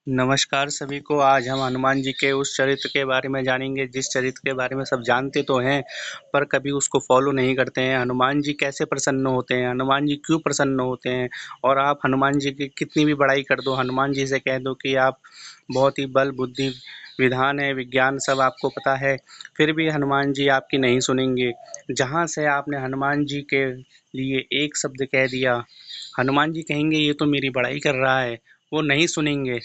नमस्कार सभी को। आज हम हनुमान जी के उस चरित्र के बारे में जानेंगे जिस चरित्र के बारे में सब जानते तो हैं पर कभी उसको फॉलो नहीं करते हैं। हनुमान जी कैसे प्रसन्न होते हैं, हनुमान जी क्यों प्रसन्न होते हैं। और आप हनुमान जी की कितनी भी बड़ाई कर दो, हनुमान जी से कह दो कि आप बहुत ही बल बुद्धि विधान है विज्ञान सब आपको पता है, फिर भी हनुमान जी आपकी नहीं सुनेंगे। जहाँ से आपने हनुमान जी के लिए एक शब्द कह दिया, हनुमान जी कहेंगे ये तो मेरी बड़ाई कर रहा है, वो नहीं सुनेंगे।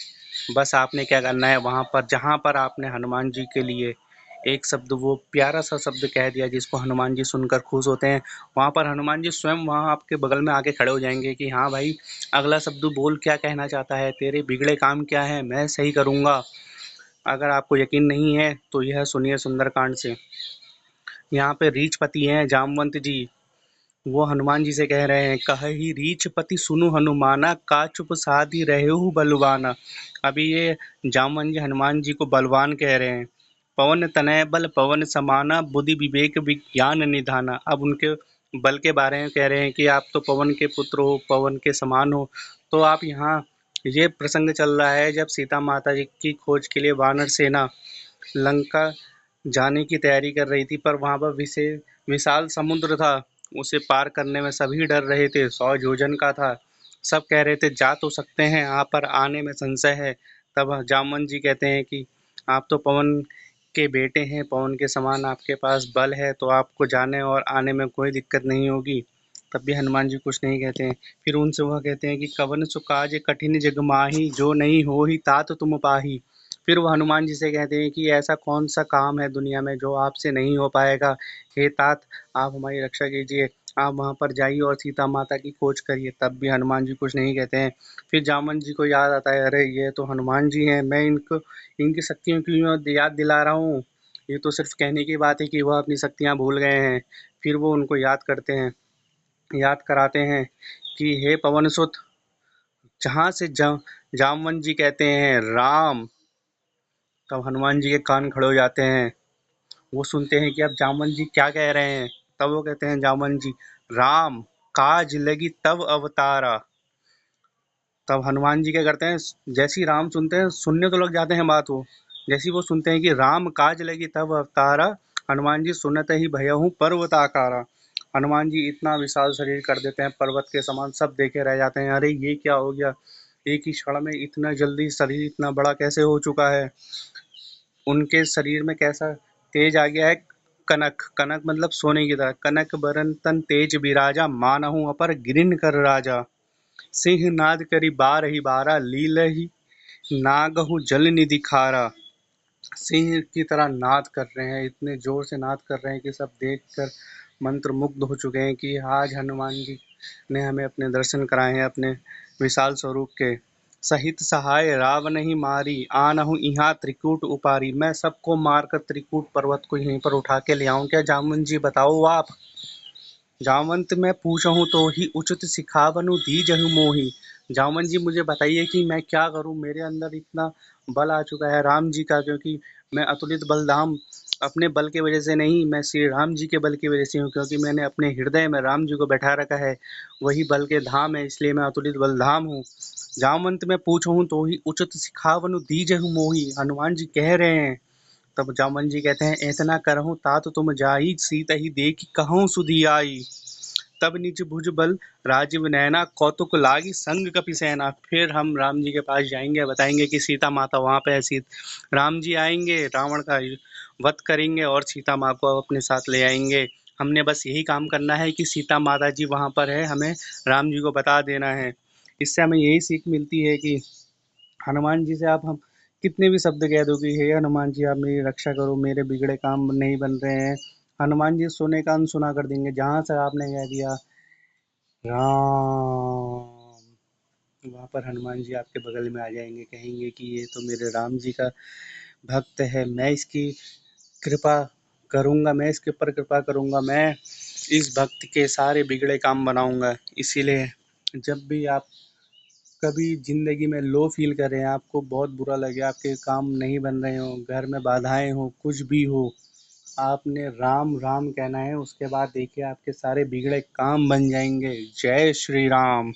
बस आपने क्या करना है, वहाँ पर जहाँ पर आपने हनुमान जी के लिए एक शब्द, वो प्यारा सा शब्द कह दिया जिसको हनुमान जी सुनकर खुश होते हैं, वहाँ पर हनुमान जी स्वयं वहाँ आपके बगल में आके खड़े हो जाएंगे कि हाँ भाई, अगला शब्द बोल, क्या कहना चाहता है, तेरे बिगड़े काम क्या है, मैं सही करूँगा। अगर आपको यकीन नहीं है तो यह सुनिए सुंदरकांड से। यहाँ पे रीछपति हैं जामवंत जी, वो हनुमान जी से कह रहे हैं, कहि रीछपति सुनु हनुमाना, का चुप साधि रहेहु बलवाना। अभी ये जामवन जी हनुमान जी को बलवान कह रहे हैं। पवन तनय बल पवन समाना, बुद्धि विवेक विज्ञान निधाना। अब उनके बल के बारे में कह रहे हैं कि आप तो पवन के पुत्र हो, पवन के समान हो। तो आप यहाँ, ये प्रसंग चल रहा है जब सीता माता जी की खोज के लिए वानर सेना लंका जाने की तैयारी कर रही थी, पर वहाँ पर विशाल समुद्र था। उसे पार करने में सभी डर रहे थे, 100 योजन का था। सब कह रहे थे जा तो सकते हैं, आप पर आने में संशय है। तब जामवंत जी कहते हैं कि आप तो पवन के बेटे हैं, पवन के समान आपके पास बल है, तो आपको जाने और आने में कोई दिक्कत नहीं होगी। तब भी हनुमान जी कुछ नहीं कहते हैं। फिर उनसे वह कहते हैं कि कवन सु काज कठिन जग माही, जो नहीं हो ही तात तुम पाही। फिर वो हनुमान जी से कहते हैं कि ऐसा कौन सा काम है दुनिया में जो आपसे नहीं हो पाएगा। हे तात, आप हमारी रक्षा कीजिए, आप वहाँ पर जाइए और सीता माता की खोज करिए। तब भी हनुमान जी कुछ नहीं कहते हैं। फिर जामन जी को याद आता है, अरे ये तो हनुमान जी हैं, मैं इनको इनकी शक्तियों की याद दिला रहा हूँ। ये तो सिर्फ कहने की बात है कि वह अपनी शक्तियाँ भूल गए हैं। फिर वो उनको याद करते हैं, याद कराते हैं कि हे पवन सुत, जहाँ से जामवंत जी कहते हैं राम, तब हनुमान जी के कान खड़े हो जाते हैं। वो सुनते हैं कि अब जामवंत जी क्या कह रहे हैं। तब वो कहते हैं जामवंत जी, राम काज लगी तब अवतारा। तब हनुमान जी क्या करते हैं, जैसे ही राम सुनते हैं, सुनने तो लग जाते हैं बात, वो जैसे ही वो सुनते हैं कि राम काज लगी तब अवतारा, हनुमान जी सुनते ही भयहु पर्वत आकारा। हनुमान जी इतना विशाल शरीर कर देते हैं पर्वत के समान, सब देखे रह जाते हैं, अरे ये क्या हो गया, एक ही क्षण में इतना जल्दी शरीर इतना बड़ा कैसे हो चुका है। उनके शरीर में कैसा तेज आ गया है। कनक, कनक मतलब सोने की तरह, कनक बरन तन तेज बिराजा, मानहु अपर गिरिन कर राजा। सिंह नाद करी बार ही बारा, लील ही नागहु जल निधि खारा। सिंह की तरह नाद कर रहे हैं, इतने जोर से नाद कर रहे हैं कि सब देखकर मंत्र मुग्ध हो चुके हैं कि आज हनुमान जी ने हमें अपने दर्शन कराए हैं, अपने विशाल स्वरूप के। सहित सहाय रावण ही मारी, आनहु इहाँ त्रिकूट उपारी। मैं सबको मारकर त्रिकूट पर्वत को यहीं पर उठा के ले आऊं क्या, जामुन जी बताओ आप। जामवंत मैं पूछहूँ तो ही उचित सिखावनु दीजहु मोहि। जामवंत जी मुझे बताइए कि मैं क्या करूँ, मेरे अंदर इतना बल आ चुका है राम जी का, क्योंकि मैं अतुलित बलधाम अपने बल की वजह से नहीं, मैं श्री राम जी के बल की वजह से हूँ, क्योंकि मैंने अपने हृदय में राम जी को बैठा रखा है, वही बल के धाम है, इसलिए मैं अतुलित बलधाम हूँ। जामवंत मैं पूछहूँ तो ही उचित सिखावनु दीजहु मोहि, हनुमान जी कह रहे हैं। तब जामवंत जी कहते हैं, ऐतना करहूँ तात तुम जाई, सीत ही देखी कहूँ सुधी आई। तब निज भुज बल राजीव नैना, कौतुक लागी संग कपि सेना। फिर हम राम जी के पास जाएंगे, बताएंगे कि सीता माता वहाँ पे है। राम जी आएंगे, रावण का वध करेंगे और सीता माँ को अपने साथ ले आएंगे। हमने बस यही काम करना है कि सीता माता जी वहाँ पर है, हमें राम जी को बता देना है। इससे हमें यही सीख मिलती है कि हनुमान जी से आप हम कितने भी शब्द कह दो कि हे हनुमान जी आप मेरी रक्षा करो, मेरे बिगड़े काम नहीं बन रहे हैं, हनुमान जी सोने का अनसुना कर देंगे। जहाँ से आपने कह दिया राम, वहाँ पर हनुमान जी आपके बगल में आ जाएंगे, कहेंगे कि ये तो मेरे राम जी का भक्त है, मैं इसकी कृपा करूँगा, मैं इसके ऊपर कृपा करूँगा, मैं इस भक्त के सारे बिगड़े काम बनाऊँगा। इसीलिए जब भी आप कभी ज़िंदगी में लो फील करें, आपको बहुत बुरा लगे, आपके काम नहीं बन रहे हों, घर में बाधाएं हो, कुछ भी हो, आपने राम राम कहना है, उसके बाद देखिए आपके सारे बिगड़े काम बन जाएंगे। जय श्री राम।